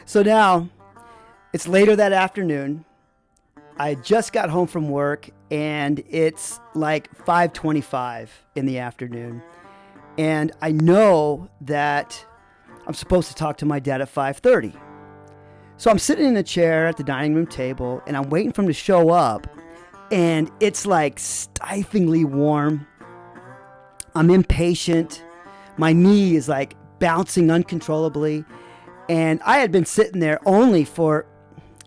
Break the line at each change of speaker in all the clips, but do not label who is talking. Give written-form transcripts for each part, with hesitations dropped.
So now it's later that afternoon. I just got home from work and it's like 5:25 in the afternoon. And I know that I'm supposed to talk to my dad at 5:30. So I'm sitting in a chair at the dining room table and I'm waiting for him to show up. And it's like stiflingly warm. I'm impatient. My knee is like bouncing uncontrollably. And I had been sitting there only for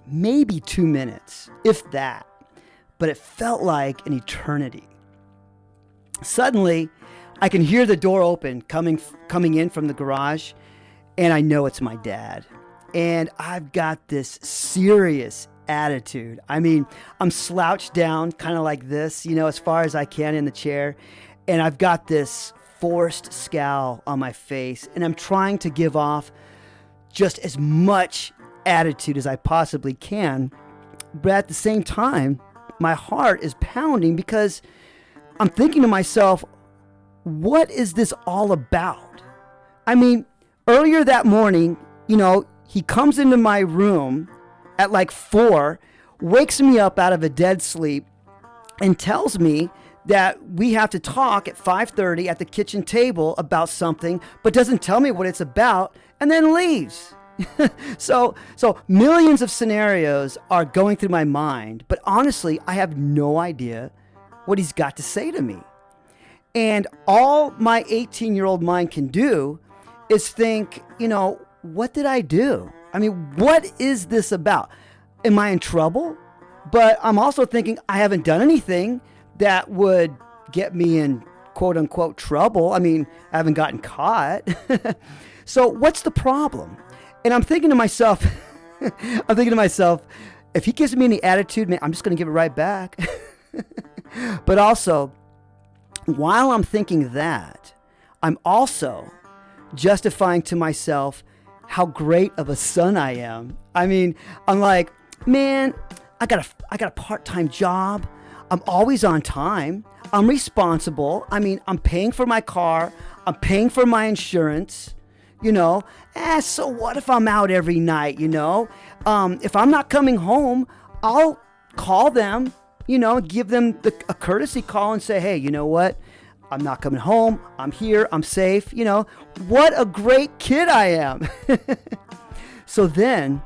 maybe 2 minutes, if that. But it felt like an eternity. Suddenly, I can hear the door open coming in from the garage. And I know it's my dad. And I've got this serious attitude. I mean, I'm slouched down kind of like this, as far as I can in the chair. And I've got this forced scowl on my face. And I'm trying to give off just as much attitude as I possibly can. But at the same time, my heart is pounding because I'm thinking to myself, what is this all about? I mean, earlier that morning, he comes into my room at like 4, wakes me up out of a dead sleep, and tells me that we have to talk at 5:30 at the kitchen table about something, but doesn't tell me what it's about, and then leaves. So millions of scenarios are going through my mind, but honestly, I have no idea what he's got to say to me. And all my 18-year-old mind can do is think, what did I do? I mean, what is this about? Am I in trouble? But I'm also thinking I haven't done anything that would get me in quote unquote trouble. I mean, I haven't gotten caught. So what's the problem? And I'm thinking to myself, if he gives me any attitude, man, I'm just going to give it right back. But also, while I'm thinking that, I'm also justifying to myself how great of a son I am. I mean, I'm like, man, I got a part-time job. I'm always on time. I'm responsible. I mean, I'm paying for my car. I'm paying for my insurance. So what if I'm out every night, if I'm not coming home, I'll call them, give them a courtesy call and say, hey, you know what? I'm not coming home. I'm here. I'm safe. What a great kid I am. So then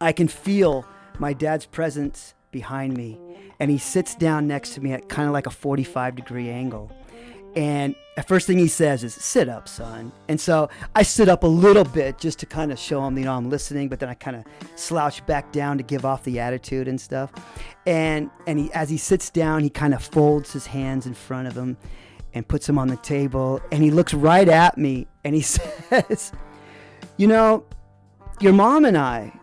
I can feel my dad's presence behind me, and he sits down next to me at kind of like a 45-degree angle. And the first thing he says is, sit up, son. And so I sit up a little bit just to kind of show him, I'm listening, but then I kind of slouch back down to give off the attitude and stuff. And as he sits down, he kind of folds his hands in front of him and puts them on the table. And he looks right at me and he says, your mom and I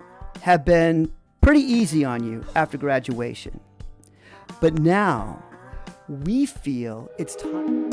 have been pretty easy on you after graduation. But now we feel it's time.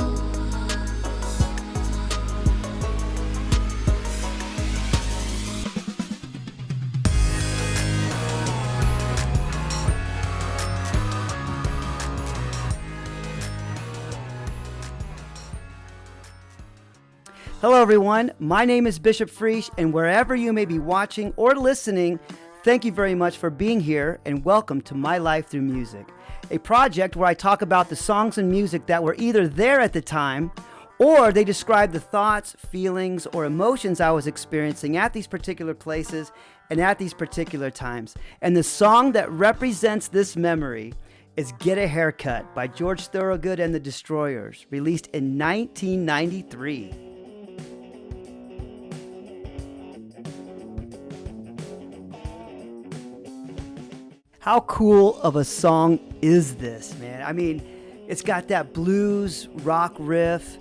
Hello, everyone. My name is Bishop Friesch, and wherever you may be watching or listening, thank you very much for being here, and welcome to My Life Through Music, a project where I talk about the songs and music that were either there at the time, or they describe the thoughts, feelings, or emotions I was experiencing at these particular places and at these particular times. And the song that represents this memory is Get a Haircut by George Thorogood and the Destroyers, released in 1993. How cool of a song is this, man? I mean, it's got that blues rock riff.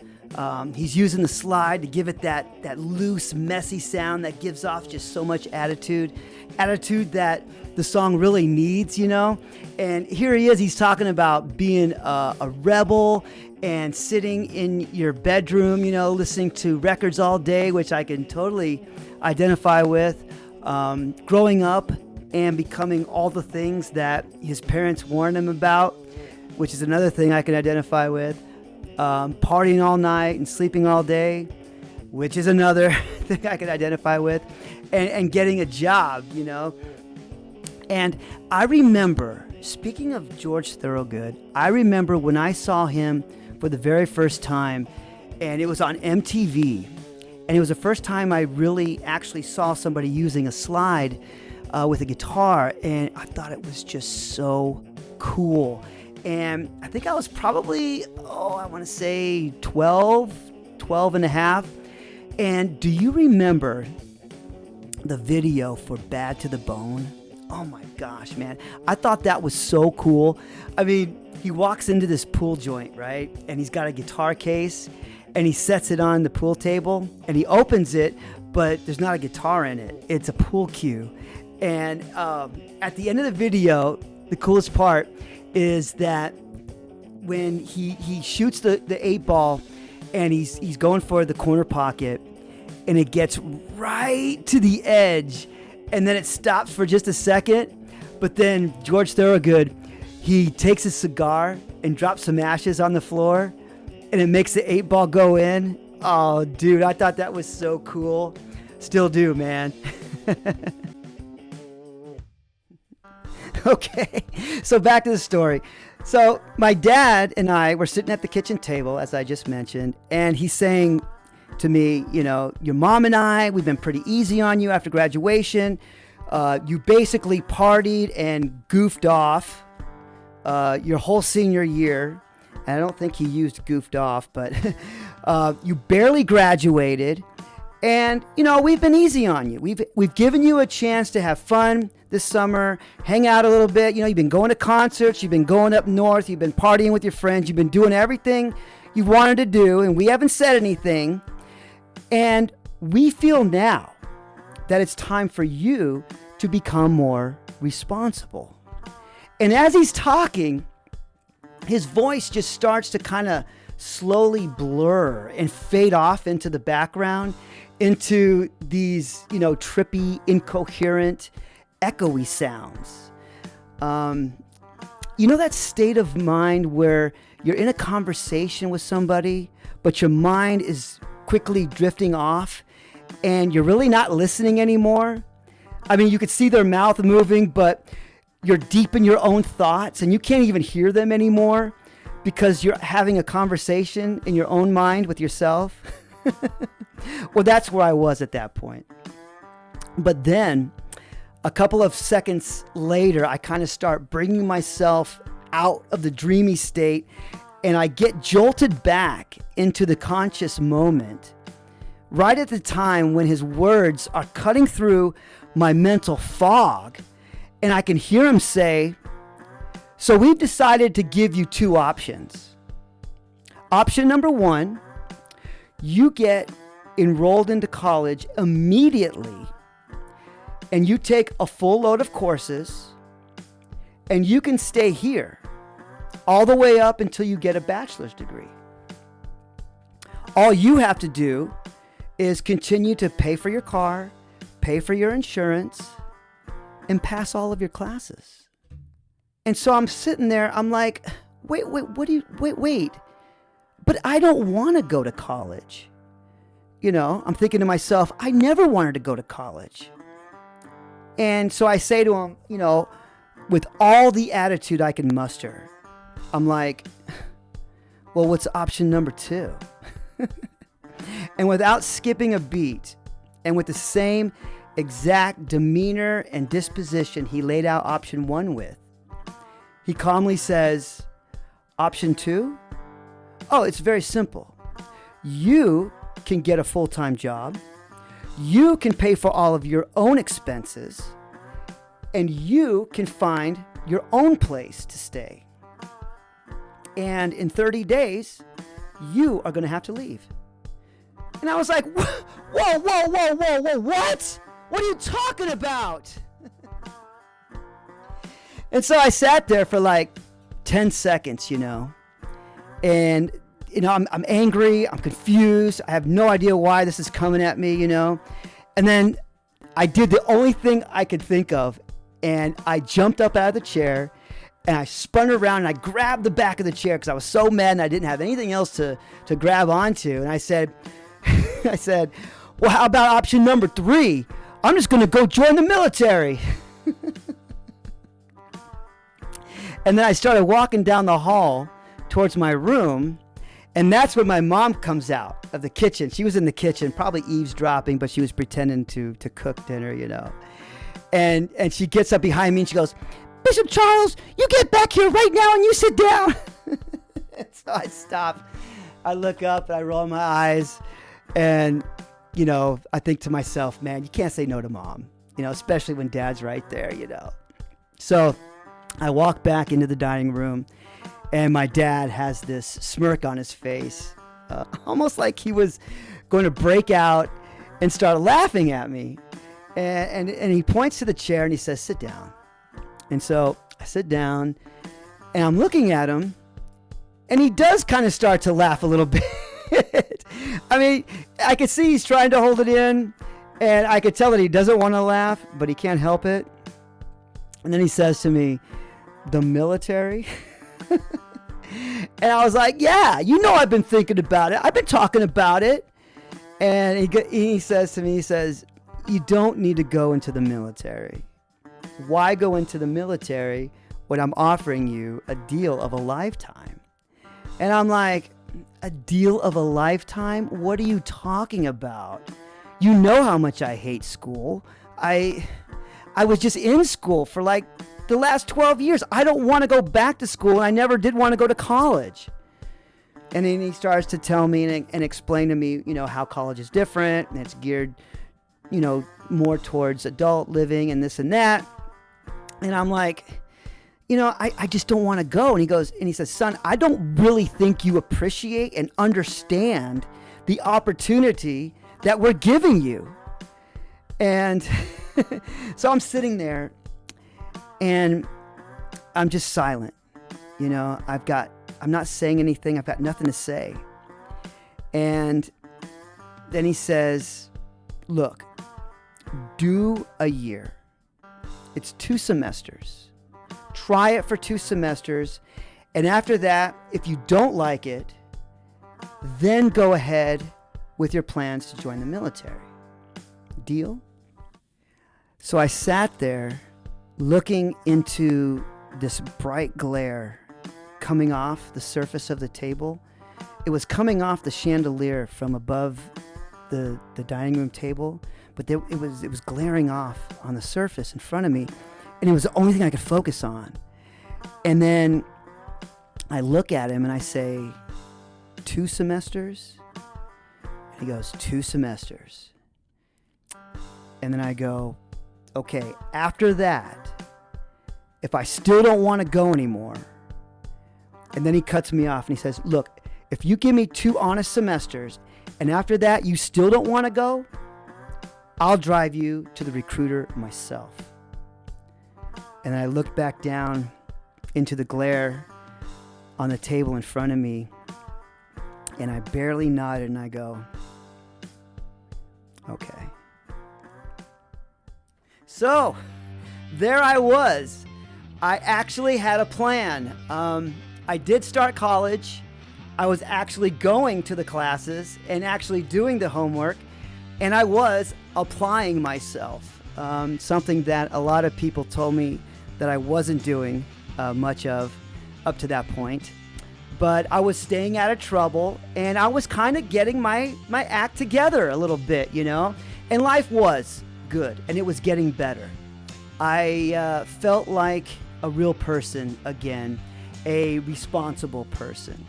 He's using the slide to give it that loose, messy sound that gives off just so much attitude that the song really needs, And here he is, he's talking about being a rebel and sitting in your bedroom, listening to records all day, which I can totally identify with. Growing up and becoming all the things that his parents warned him about, which is another thing I can identify with. Partying all night and sleeping all day, which is another thing I can identify with. and getting a job, you know. And I remember, speaking of George Thorogood, I remember when I saw him for the very first time, and it was on MTV. And it was the first time I really actually saw somebody using a slide with a guitar, and I thought it was just so cool. And I think I was probably, I want to say 12 and a half. And do you remember the video for Bad to the Bone? Oh my gosh, man. I thought that was so cool. I mean, he walks into this pool joint, right? And he's got a guitar case, and he sets it on the pool table, and he opens it, but there's not a guitar in it. It's a pool cue. And at the end of the video, the coolest part is that when he shoots the 8-ball, and he's going for the corner pocket, and it gets right to the edge, and then it stops for just a second. But then George Thorogood, he takes a cigar and drops some ashes on the floor, and it makes the 8-ball go in. Oh, dude, I thought that was so cool. Still do, man. Okay, so back to the story. So my dad and I were sitting at the kitchen table, as I just mentioned, and he's saying to me, you know, your mom and I, we've been pretty easy on you after graduation. You basically partied and goofed off your whole senior year. And I don't think he used goofed off, but you barely graduated. And, you know, we've been easy on you. We've given you a chance to have fun this summer, hang out a little bit. You know, you've been going to concerts, you've been going up north, you've been partying with your friends, you've been doing everything you wanted to do, and we haven't said anything. And we feel now that it's time for you to become more responsible. And as he's talking, his voice just starts to kind of slowly blur and fade off into the background, into these, you know, trippy, incoherent, echoey sounds. You know that state of mind where you're in a conversation with somebody, but your mind is quickly drifting off and you're really not listening anymore? I mean, you could see their mouth moving, but you're deep in your own thoughts and you can't even hear them anymore because you're having a conversation in your own mind with yourself. Well, that's where I was at that point. But then a couple of seconds later, I kind of start bringing myself out of the dreamy state, and I get jolted back into the conscious moment right at the time when his words are cutting through my mental fog, and I can hear him say, "So we've decided to give you two options. Option number one, you get enrolled into college immediately, and you take a full load of courses, and you can stay here all the way up until you get a bachelor's degree. All you have to do is continue to pay for your car, pay for your insurance, and pass all of your classes." And so I'm sitting there, I'm like, wait, but I don't want to go to college. You know, I'm thinking to myself, I never wanted to go to college. And so I say to him, you know, with all the attitude I can muster, I'm like, well, what's option number two? And without skipping a beat, and with the same exact demeanor and disposition he laid out option one with, he calmly says, option two? Oh, it's very simple. You can get a full-time job. You can pay for all of your own expenses, and you can find your own place to stay. And in 30 days, you are going to have to leave. And I was like, whoa, what? What are you talking about? And so I sat there for like 10 seconds, you know, and, you know, I'm angry, I'm confused, I have no idea why this is coming at me, you know. And then I did the only thing I could think of, and I jumped up out of the chair, and I spun around, and I grabbed the back of the chair because I was so mad and I didn't have anything else to grab onto. And I said, well, how about option number three? I'm just going to go join the military. And then I started walking down the hall towards my room, and that's when my mom comes out of the kitchen. She was in the kitchen, probably eavesdropping, but she was pretending to cook dinner, you know. And she gets up behind me and she goes, Bishop Charles, you get back here right now and you sit down. So I stop. I look up and I roll my eyes, and, you know, I think to myself, man, you can't say no to mom, you know, especially when dad's right there, you know. So I walk back into the dining room, and my dad has this smirk on his face, almost like he was going to break out and start laughing at me. And he points to the chair and he says, sit down. And so I sit down and I'm looking at him, and he does kind of start to laugh a little bit. I mean, I could see he's trying to hold it in, and I could tell that he doesn't want to laugh, but he can't help it. And then he says to me, the military? And I was like, yeah, you know, I've been thinking about it. I've been talking about it. And he says to me, he says, you don't need to go into the military. Why go into the military when I'm offering you a deal of a lifetime? And I'm like, a deal of a lifetime? What are you talking about? You know how much I hate school. I was just in school for like the last 12 years. I don't want to go back to school, and I never did want to go to college. And then he starts to tell me and explain to me, you know, how college is different, and it's geared, you know, more towards adult living and this and that. And I'm like, you know, I just don't want to go. And he says, son, I don't really think you appreciate and understand the opportunity that we're giving you. And so I'm sitting there and I'm just silent. You know, I'm not saying anything. I've got nothing to say. And then he says, look, do a year. It's 2 semesters. Try it for 2 semesters. And after that, if you don't like it, then go ahead with your plans to join the military. Deal? So I sat there looking into this bright glare coming off the surface of the table. It was coming off the chandelier from above the dining room table, but it was glaring off on the surface in front of me, and it was the only thing I could focus on. And then I look at him and I say, 2 semesters? And he goes, 2 semesters. And then I go, okay, after that, if I still don't want to go anymore. And then he cuts me off and he says, look, if you give me 2 honest semesters and after that you still don't want to go, I'll drive you to the recruiter myself. And I looked back down into the glare on the table in front of me, and I barely nodded and I go, okay. So there I was. I actually had a plan. I did start college. I was actually going to the classes and actually doing the homework, and I was applying myself, something that a lot of people told me that I wasn't doing much of up to that point. But I was staying out of trouble, and I was kind of getting my act together a little bit, you know, and life was good, and it was getting better. I felt like a real person again, a responsible person,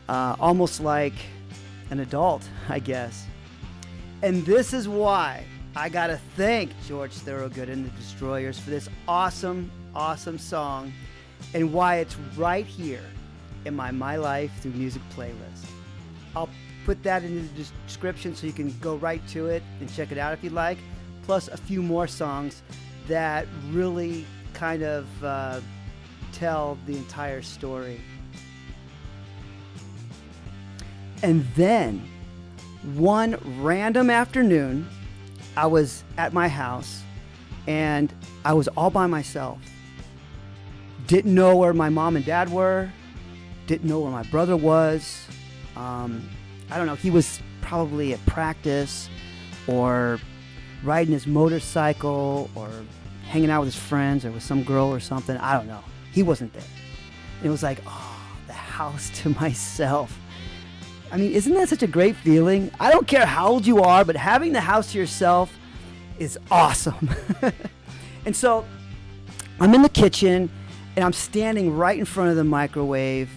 almost like an adult, I guess. And this is why I gotta thank George Thorogood and the Destroyers for this awesome, awesome song, and why it's right here in my Life Through Music playlist. I'll put that in the description so you can go right to it and check it out if you'd like, plus a few more songs that really kind of tell the entire story. And then one random afternoon, I was at my house and I was all by myself. Didn't know where my mom and dad were. Didn't know where my brother was. I don't know. He was probably at practice or riding his motorcycle or hanging out with his friends or with some girl or something. I don't know. He wasn't there. And it was like, oh, the house to myself. I mean, isn't that such a great feeling? I don't care how old you are, but having the house to yourself is awesome. And so I'm in the kitchen and I'm standing right in front of the microwave,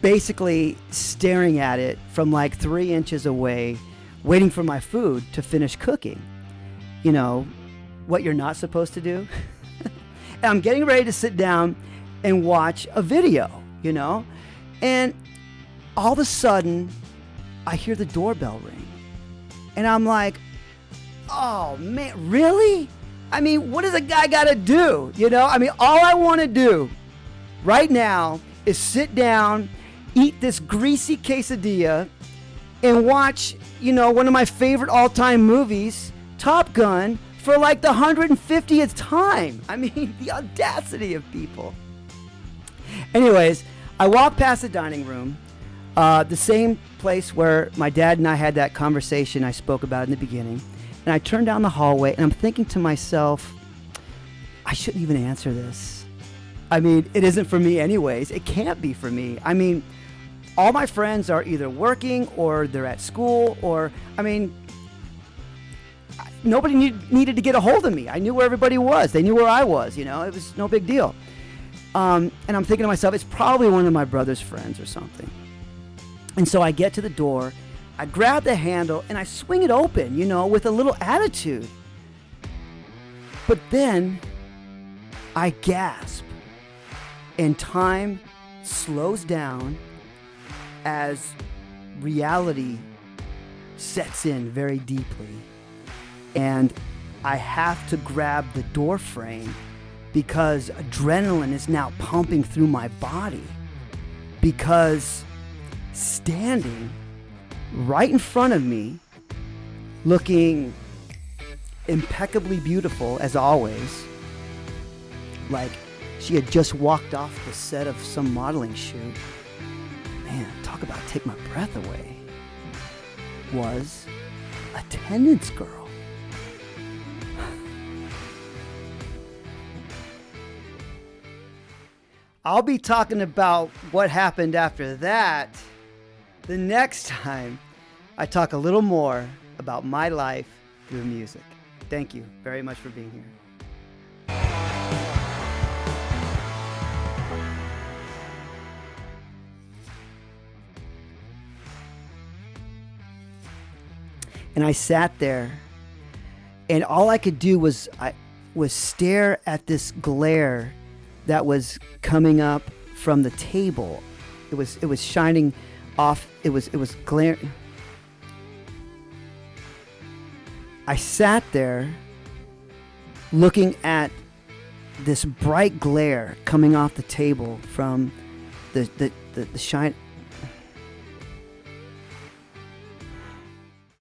basically staring at it from like 3 inches away, waiting for my food to finish cooking. You know, what you're not supposed to do. And I'm getting ready to sit down and watch a video, you know, and all of a sudden I hear the doorbell ring and I'm like, oh man, really? I mean, what does a guy got to do? You know, I mean, all I want to do right now is sit down, eat this greasy quesadilla and watch, you know, one of my favorite all-time movies, Top Gun, for like the 150th time. I mean, the audacity of people. Anyways, I walk past the dining room, the same place where my dad and I had that conversation I spoke about in the beginning. And I turn down the hallway and I'm thinking to myself, I shouldn't even answer this. I mean, it isn't for me anyways. It can't be for me. I mean, all my friends are either working or they're at school or, I mean, nobody needed to get a hold of me. I knew where everybody was. They knew where I was, you know. It was no big deal. And I'm thinking to myself, it's probably one of my brother's friends or something. And so I get to the door, I grab the handle, and I swing it open, you know, with a little attitude. But then I gasp, and time slows down as reality sets in very deeply. And I have to grab the door frame because adrenaline is now pumping through my body. Because standing right in front of me, looking impeccably beautiful as always, like she had just walked off the set of some modeling shoot. Man, talk about take my breath away. Was attendance girl. I'll be talking about what happened after that the next time I talk a little more about my life through music. Thank you very much for being here. And I sat there, and all I could do was stare at this glare that was coming up from the table. It was shining off. It was glaring. I sat there looking at this bright glare coming off the table from the shine.